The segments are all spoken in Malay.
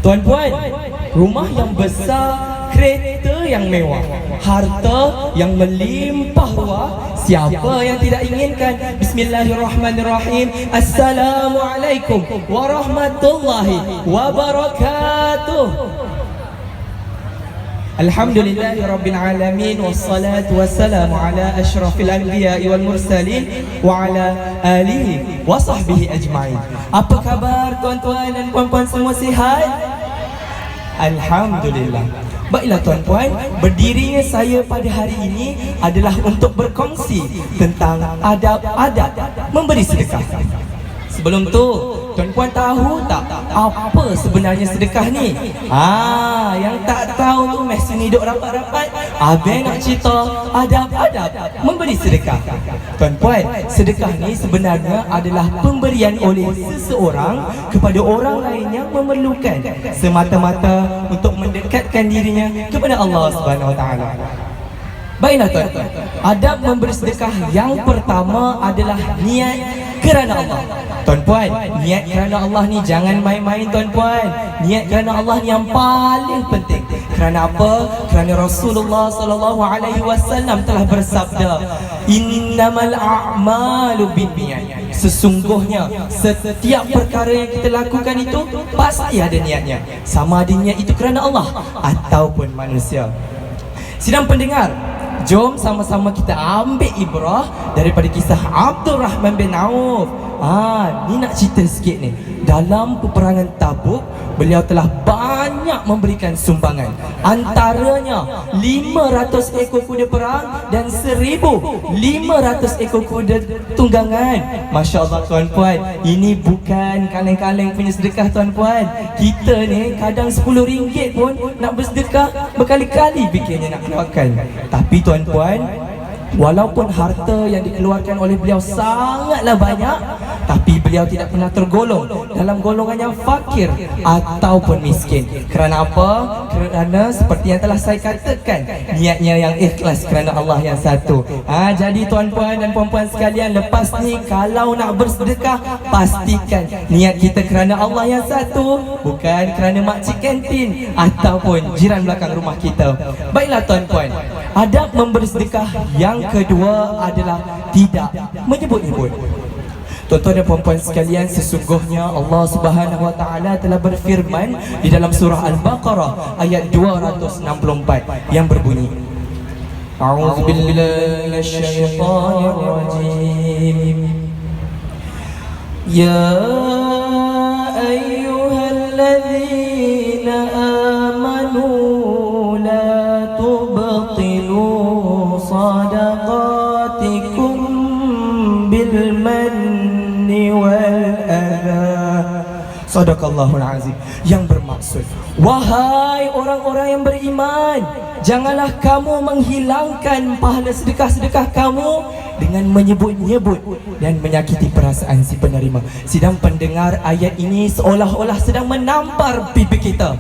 Tuan-puan, rumah yang besar, kereta yang mewah, harta yang melimpah ruah, siapa yang tidak inginkan? Bismillahirrahmanirrahim. Assalamualaikum warahmatullahi wabarakatuh. Alhamdulillahi Rabbil Alamin. Wassalatu wassalamu ala ashrafil anbiya'i wal mursalin wa ala alihi wa sahbihi ajma'in. Apa khabar tuan-tuan dan puan-puan, semua sihat? Alhamdulillah. Baiklah tuan-puan, berdirinya saya pada hari ini adalah untuk berkongsi tentang adab-adab memberi sedekah. Sebelum tu, tuan-puan tahu tak apa sebenarnya sedekah ni? Yang tak tahu tu mesti ni duk rapat-rapat. Abang nak cerita adab-adab memberi sedekah. Tuan-puan, sedekah ni sebenarnya adalah pemberian oleh seseorang kepada orang lain yang memerlukan, semata-mata untuk mendekatkan dirinya kepada Allah Subhanahu Wa Taala. Baiklah tuan-tuan, adab memberi sedekah yang pertama adalah niat kerana Allah. Tuan-puan, niat kerana Allah ni jangan main-main tuan-puan. Niat kerana Allah ni yang paling penting. Kerana apa? Kerana Rasulullah sallallahu alaihi wasallam telah bersabda, innamal a'malu binniyat. Sesungguhnya setiap perkara yang kita lakukan itu pasti ada niatnya. Sama ada niat itu kerana Allah ataupun manusia. Sidang pendengar, jom sama-sama kita ambil ibrah daripada kisah Abdul Rahman bin Auf. Ni nak cerita sikit ni. Dalam peperangan Tabuk, beliau telah banyak memberikan sumbangan. Antaranya 500 ekor kuda perang dan 1,500 ekor kuda tunggangan. Masya Allah tuan-puan, ini bukan kaleng-kaleng punya sedekah tuan-puan. Kita ni kadang RM10 pun nak bersedekah berkali-kali fikirnya nak keluarkan. Tapi tuan-puan, walaupun harta yang dikeluarkan oleh beliau sangatlah banyak, tapi beliau tidak pernah tergolong dalam golongan yang fakir ataupun miskin. Kerana apa? Kerana seperti yang telah saya katakan, niatnya yang ikhlas kerana Allah yang satu. Jadi tuan-puan dan puan-puan sekalian, lepas ni kalau nak bersedekah, pastikan niat kita kerana Allah yang satu, bukan kerana makcik kantin ataupun jiran belakang rumah kita. Baiklah tuan-puan, adab memberi sedekah yang kedua adalah tidak menyebut-nyebut. Tuan-tuan dan puan-puan sekalian, sesungguhnya Allah Subhanahu Wa Taala telah berfirman di dalam surah Al-Baqarah ayat 264 yang berbunyi, A'udzubillahi minasyaitonirrajim. Ya ayyuhalladzina amanu la tubtilu sadaqatikum bil manni wal adha. Sadaqallahul azim. Yang bermaksud, wahai orang-orang yang beriman, janganlah kamu menghilangkan pahala sedekah-sedekah kamu dengan menyebut-nyebut dan menyakiti perasaan si penerima. Sidang pendengar, ayat ini seolah-olah sedang menampar pipi kita.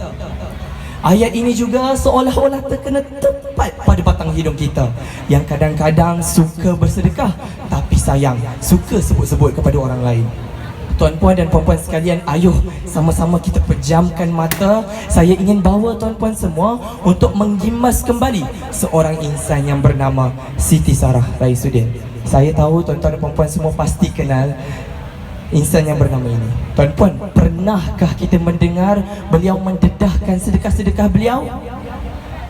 Ayat ini juga seolah-olah terkena tepat pada batang hidung kita, yang kadang-kadang suka bersedekah tapi sayang suka sebut-sebut kepada orang lain. Tuan-puan dan puan-puan sekalian, ayuh sama-sama kita pejamkan mata. Saya ingin bawa tuan-puan semua untuk menggimas kembali seorang insan yang bernama Siti Sarah Raisuddin. Saya tahu tuan-tuan dan puan-puan semua pasti kenal insan yang bernama ini. Tuan-puan, pernahkah kita mendengar beliau mendedahkan sedekah-sedekah beliau?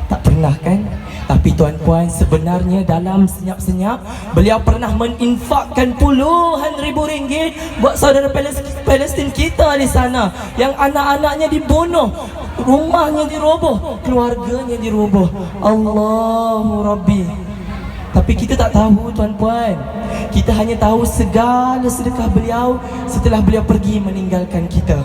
Tak pernah kan? Tapi tuan-puan, sebenarnya dalam senyap-senyap beliau pernah meninfakkan puluhan ribu ringgit buat saudara Palestin kita di sana, yang anak-anaknya dibunuh, rumahnya diroboh, keluarganya diroboh. Allahu Rabbi. Tapi kita tak tahu tuan-puan. Kita hanya tahu segala sedekah beliau setelah beliau pergi meninggalkan kita.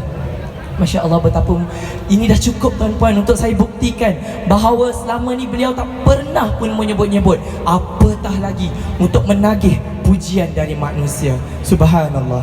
Masya Allah, betapa ini dah cukup tuan-puan untuk saya buktikan bahawa selama ni beliau tak pernah pun menyebut-nyebut, apatah lagi untuk menagih pujian dari manusia. Subhanallah.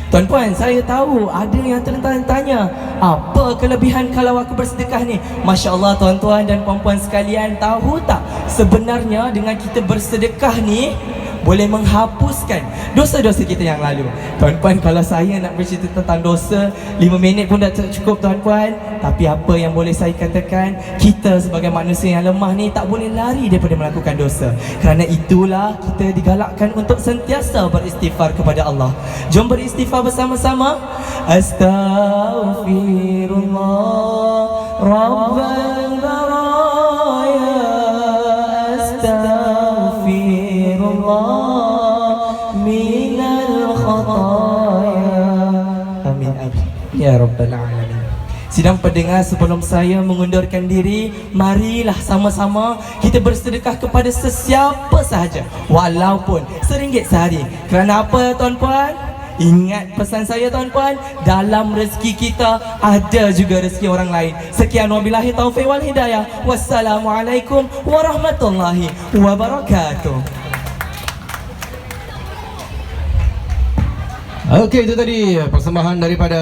Tuan-puan, saya tahu ada yang tertanya, apa kelebihan kalau aku bersedekah ni? Masya Allah tuan-tuan dan puan-puan sekalian, tahu tak sebenarnya dengan kita bersedekah ni, boleh menghapuskan dosa-dosa kita yang lalu. Tuan-puan, kalau saya nak bercerita tentang dosa 5 minit pun dah cukup tuan-puan. Tapi apa yang boleh saya katakan, kita sebagai manusia yang lemah ni tak boleh lari daripada melakukan dosa. Kerana itulah kita digalakkan untuk sentiasa beristighfar kepada Allah. Jom beristighfar bersama-sama. Astaghfirullah Rabbal baraya, astaghfirullah minal khataya. Amin amin ya rabbal alamin. Sidang pendengar, sebelum saya mengundurkan diri, marilah sama-sama kita bersedekah kepada sesiapa sahaja, walaupun RM1 sehari. Kerana apa tuan-puan? Ingat pesan saya tuan-puan, dalam rezeki kita ada juga rezeki orang lain. Sekian, wabillahi taufiq wal hidayah. Wassalamualaikum warahmatullahi wabarakatuh. Okey, itu tadi persembahan daripada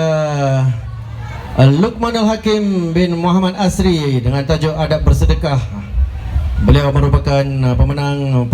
Luqmanul Hakim bin Muhammad Asri dengan tajuk Adab Bersedekah. Beliau merupakan pemenang